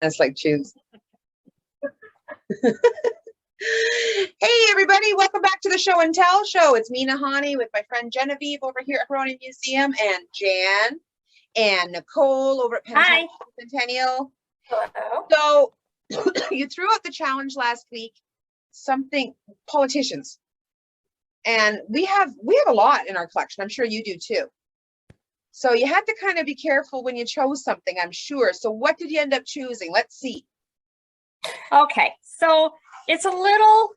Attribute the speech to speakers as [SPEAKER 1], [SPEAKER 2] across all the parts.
[SPEAKER 1] That's like choose. Hey everybody, welcome back to the Show and Tell show. It's me, Nahani, with my friend Genevieve over here at Huronia Museum, and Jan and Nicole over at Penn Centennial. Hello. So you threw out the challenge last week, something politicians. And we have a lot in our collection. I'm sure you do too. So you had to kind of be careful when you chose something, I'm sure. So what did you end up choosing? Let's see.
[SPEAKER 2] Okay, so it's a little,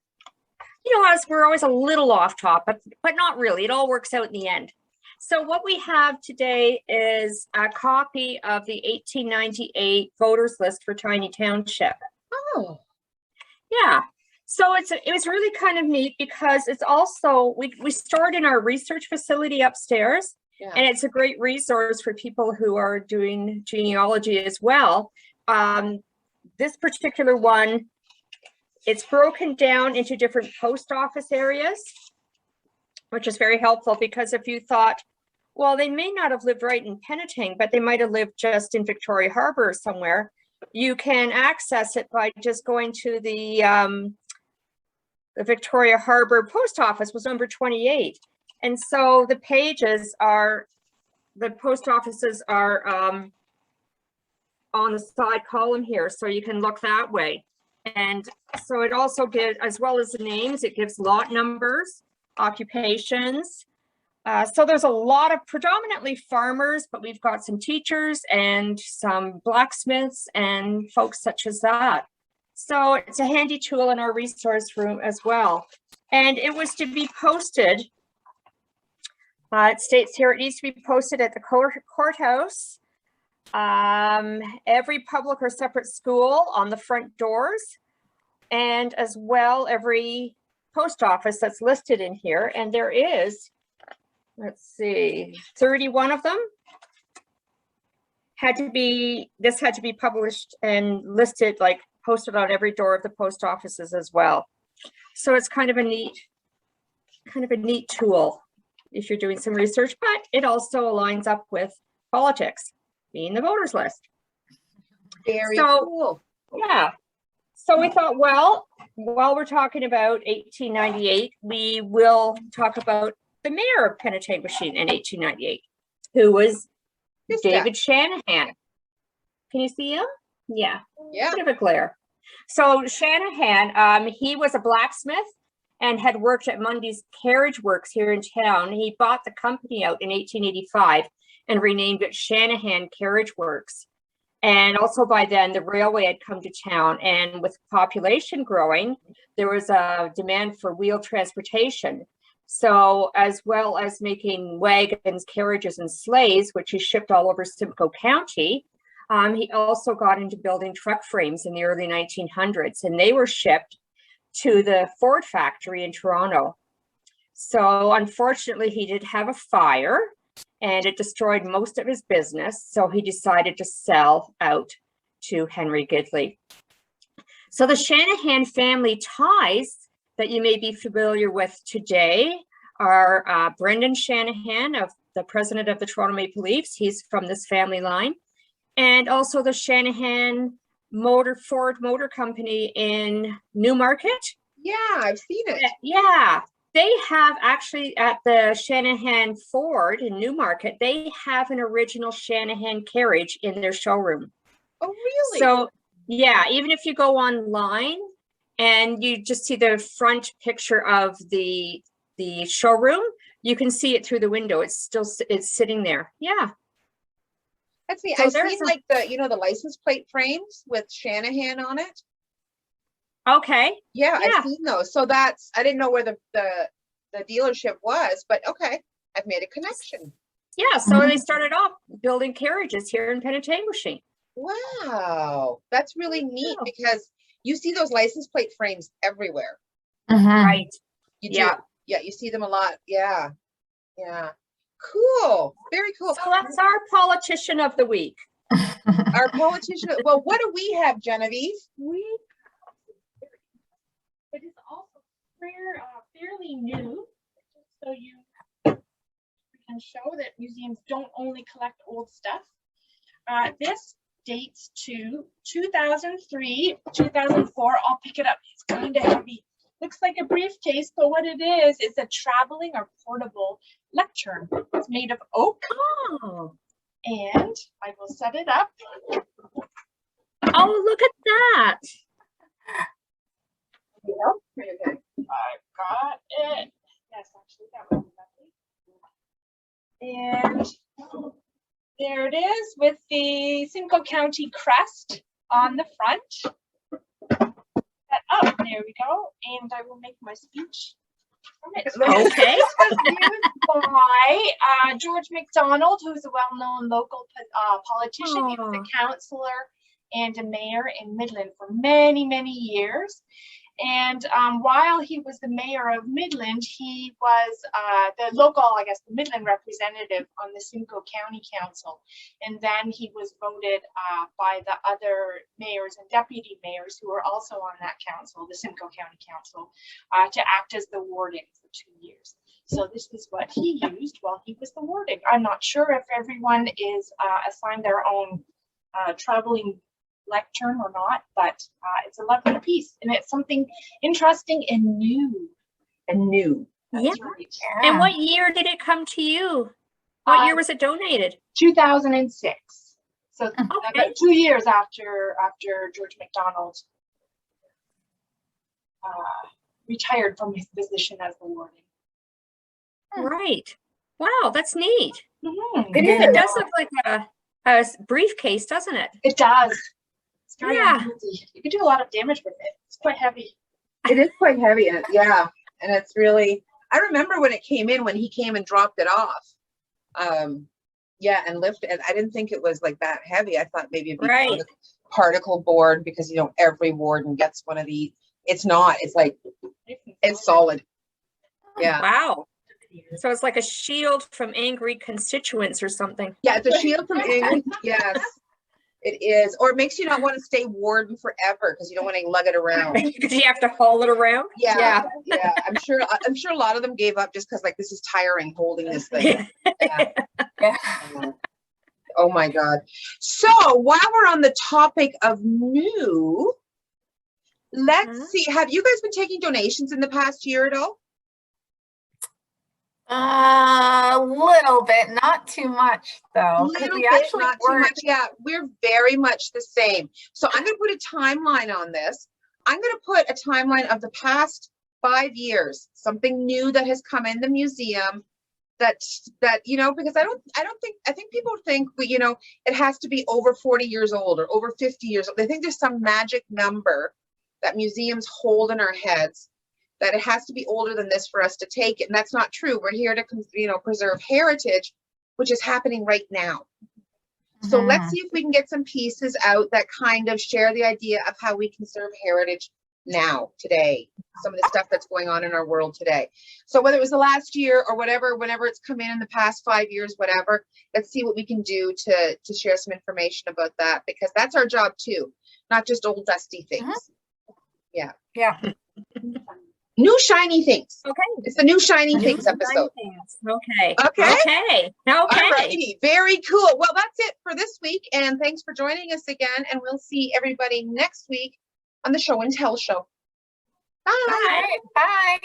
[SPEAKER 2] us, we're always a little off topic, but not really. It all works out in the end. So what we have today is a copy of the 1898 voters list for Tiny Township.
[SPEAKER 1] Oh.
[SPEAKER 2] Yeah. So it was really kind of neat because it's also, we stored in our research facility upstairs. Yeah. And it's a great resource for people who are doing genealogy as well. This particular one, it's broken down into different post office areas, which is very helpful because if you thought, well, they may not have lived right in Penetang, but they might have lived just in Victoria Harbor somewhere, you can access it by just going to the Victoria Harbor post office was number 28. And so the pages are, the post offices are on the side column here, so you can look that way. And so it also gives, as well as the names, it gives lot numbers, occupations. So there's a lot of predominantly farmers, but we've got some teachers and some blacksmiths and folks such as that. So it's a handy tool in our resource room as well. And it was to be posted. It states here it needs to be posted at the courthouse, every public or separate school on the front doors, and as well every post office that's listed in here. And there is, let's see, 31 of them. This had to be published and listed, like posted on every door of the post offices as well. So it's kind of a neat tool if you're doing some research, but it also aligns up with politics, being the voters list.
[SPEAKER 1] Very cool.
[SPEAKER 2] Yeah. So we thought, well, while we're talking about 1898, we will talk about the mayor of Penetang-Washing in 1898, who was David Shanahan. Can you see him? Yeah.
[SPEAKER 1] Yeah.
[SPEAKER 2] Bit of a glare. So Shanahan, he was a blacksmith and had worked at Mundy's Carriage Works here in town. He bought the company out in 1885 and renamed it Shanahan Carriage Works. And also by then the railway had come to town, and with population growing, there was a demand for wheel transportation. So as well as making wagons, carriages, and sleighs, which he shipped all over Simcoe County, he also got into building truck frames in the early 1900s, and they were shipped to the Ford factory in Toronto. So unfortunately, he did have a fire and it destroyed most of his business. So he decided to sell out to Henry Gidley. So the Shanahan family ties that you may be familiar with today are Brendan Shanahan, of the president of the Toronto Maple Leafs. He's from this family line. And also the Shanahan Ford Motor Company in Newmarket.
[SPEAKER 1] Yeah, I've seen it.
[SPEAKER 2] Yeah, they have actually at the Shanahan Ford in Newmarket, they have an original Shanahan carriage in their showroom.
[SPEAKER 1] Oh, really?
[SPEAKER 2] So yeah, even if you go online and you just see the front picture of the showroom, you can see it through the window. It's sitting there. Yeah.
[SPEAKER 1] That's neat. So I've seen like the license plate frames with Shanahan on it.
[SPEAKER 2] Okay.
[SPEAKER 1] Yeah, I've seen those. So I didn't know where the dealership was, but okay, I've made a connection.
[SPEAKER 2] Yeah, so they started off building carriages here in Penetang-Washing.
[SPEAKER 1] Wow, that's really neat because you see those license plate frames everywhere.
[SPEAKER 2] Right.
[SPEAKER 1] You do. Yeah, you see them a lot. Yeah. Yeah. Cool. Very cool.
[SPEAKER 2] So that's our politician of the week.
[SPEAKER 1] Our politician. Well, what do we have, Genevieve?
[SPEAKER 3] It is also fairly new, so you can show that museums don't only collect old stuff. This dates to 2003, 2004. I'll pick it up. It's kind of heavy. Looks like a briefcase, but what it is a traveling or portable lectern. It's made of oak.
[SPEAKER 2] Oh.
[SPEAKER 3] And I will set it up.
[SPEAKER 2] Oh, look at that.
[SPEAKER 1] Okay.
[SPEAKER 3] I got it. Yes, actually, that would be lovely. And there it is with the Simcoe County crest on the front. There we go. And I will make my speech from it.
[SPEAKER 2] Okay.
[SPEAKER 3] This was used by George McDonald, who's a well-known local politician. He was a councillor and a mayor in Midland for many, many years. And while he was the mayor of Midland, he was the local, the Midland representative on the Simcoe County Council. And then he was voted by the other mayors and deputy mayors who were also on that council, the Simcoe County Council, to act as the warden for 2 years. So this is what he used while he was the warden. I'm not sure if everyone is assigned their own traveling lectern or not, but it's a lovely piece, and it's something interesting and new.
[SPEAKER 2] Yeah.
[SPEAKER 3] Right.
[SPEAKER 2] And what year did it come to you? What year was it donated?
[SPEAKER 3] 2006. So
[SPEAKER 2] Okay.
[SPEAKER 3] about 2 years after George McDonald retired from his position as the warden.
[SPEAKER 2] Right. Wow, that's neat.
[SPEAKER 3] Mm-hmm.
[SPEAKER 2] It does look like a briefcase, doesn't it?
[SPEAKER 3] It does. It's very
[SPEAKER 2] Yeah.
[SPEAKER 3] unwieldy. You can do a lot of damage with it. It's quite heavy.
[SPEAKER 1] It is quite heavy, and yeah, and it's really. I remember when it came in, when he came and dropped it off. Yeah, and lifted. And I didn't think it was like that heavy. I thought maybe it'd be
[SPEAKER 2] Right.
[SPEAKER 1] particle board, because every warden gets one of these. It's not. It's like it's solid. Yeah.
[SPEAKER 2] Wow. So it's like a shield from angry constituents or something.
[SPEAKER 1] Yeah, it's a shield from angry. Yes, it is. Or it makes you not want to stay warden forever because you don't want to lug it around.
[SPEAKER 2] Because you have to haul it around.
[SPEAKER 1] Yeah. I'm sure a lot of them gave up just because this is tiring holding this thing. Yeah. Oh my God. So while we're on the topic of new, let's see. Have you guys been taking donations in the past year at all?
[SPEAKER 4] A little bit, not too much though.
[SPEAKER 1] Little
[SPEAKER 4] We
[SPEAKER 1] bit,
[SPEAKER 4] actually
[SPEAKER 1] not too
[SPEAKER 4] weren't.
[SPEAKER 1] much. Yeah, we're very much the same. So I'm going to put a timeline on this. I'm going to put a timeline of the past 5 years, something new that has come in the museum that because I think people think it has to be over 40 years old or over 50 years old. They think there's some magic number that museums hold in our heads, that it has to be older than this for us to take it. And that's not true. We're here to, preserve heritage, which is happening right now. So let's see if we can get some pieces out that kind of share the idea of how we conserve heritage now, today, some of the stuff that's going on in our world today. So whether it was the last year or whatever, whenever it's come in the past 5 years, whatever, let's see what we can do to share some information about that, because that's our job too, not just old dusty things. Yeah. New shiny things.
[SPEAKER 2] Okay.
[SPEAKER 1] It's the new shiny things episode.
[SPEAKER 2] Okay.
[SPEAKER 1] Okay.
[SPEAKER 2] Okay.
[SPEAKER 1] Alrighty. Very cool. well, that's it for this week, and thanks for joining us again, and we'll see everybody next week on the Show and Tell Show. Bye.
[SPEAKER 4] Bye.